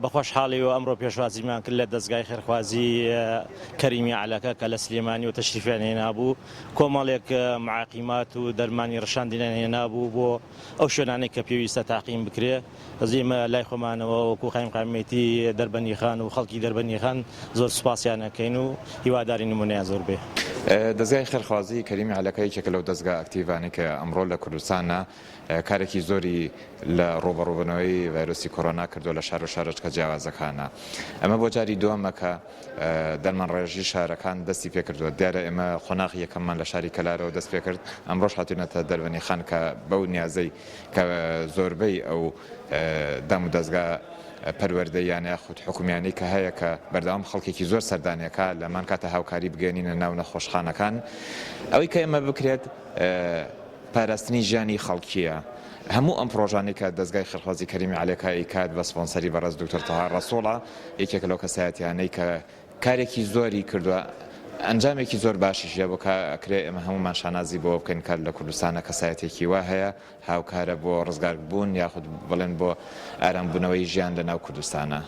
بەخۆشحاڵی و ئەمڕۆ پێشوازیمان کرد لە دەستگای خێرخوازی کەریمی عەلەکە کە لە سلێمانی و تەشریفیان هێنابوو کۆمەڵێک معاقیمات و دەرمانی ڕەشاندنیان هێنابوو بۆ ئەو شوێنانەی کە پێویستە تاقیم بکرێ. ئێمە لای خۆمانەوە وەکو قایم قامێتی دەربەنی خان و خەڵکی دەربەنی خان زۆر سوپاسیان ئەکەین و هیواداری نمونەیان زۆر بێ. دەستگای خێرخوازی کەریمی عەلەکە یەکێکە لەو دەستگا ئەکتیڤانەی کە ئەمڕۆ لە کوردستانە کارێکی زۆری لە ڕۆبەڕووبوونەوەی ڤایرۆسی کۆڕۆنا کردو لە شار و شارۆچکە جیاوازەکانە. ئەمە بۆ جاری دووەمە کە دەرمانڕێژی شارەکان دەستی پێ کردووە. دیارە ئێمە خۆناغی یەکەممان لە شاری کەلارەوە دەست پێ کرد، ئەمڕۆژ هاتوونەتە دەربەنی خان کە بەو نیازەی کە زۆربەی ئەو دەم و دەستگا پەروەردەیان یاخود حکومیانەی کە هەیە کە بەردەوام خەڵکێکی زۆر سەردانیەکە لەمان کاتە هاوکاری بگەێنینە ناو نەخۆشخانەکان. ئەوەی کە ئێمە بکرێت پاراستنی ژیانی خەڵکیە. هەموو ئەم پرۆژانەی کە دەستگای خێرخوازی کەریمی عەلەکە ئیکات بە سپۆنسەری بەڕێز دکتۆر تەها ڕەسوڵە، یەکێکە لەو کەسایەتیانەی کە کارێکی زۆری کردووە، ئەنجامێکی زۆر باشیشە بۆ کاکرێ ئێمە هەمومان شانازی بۆ بکەین کار لە کوردستانە کەسایەتێکی وا هەیە هاوکارە بۆ ڕزگاربوون یاخود بڵێن بۆ ئارامبوونەوەی ژیان لە ناو کوردستانە.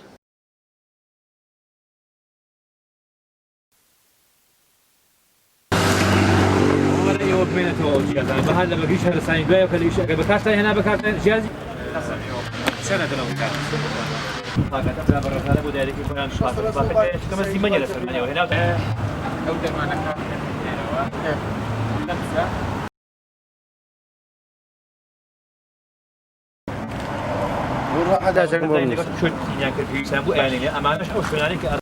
بەهار لە بەگەیش هەرسانی دوایە کە لەیش ئەگەر بەکارتان هێنا بەکارتان ژیازی بە دایرێکی خۆیان کەمە زیمەنیە لەسەر منەوە هێنا ئەو دەرمانەکە هەدا جەنگ بۆ شوێنیان کرد پێویستیان بوو ئەیانێ ئەمانەش ئەو شوێنانەی کە